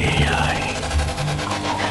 AI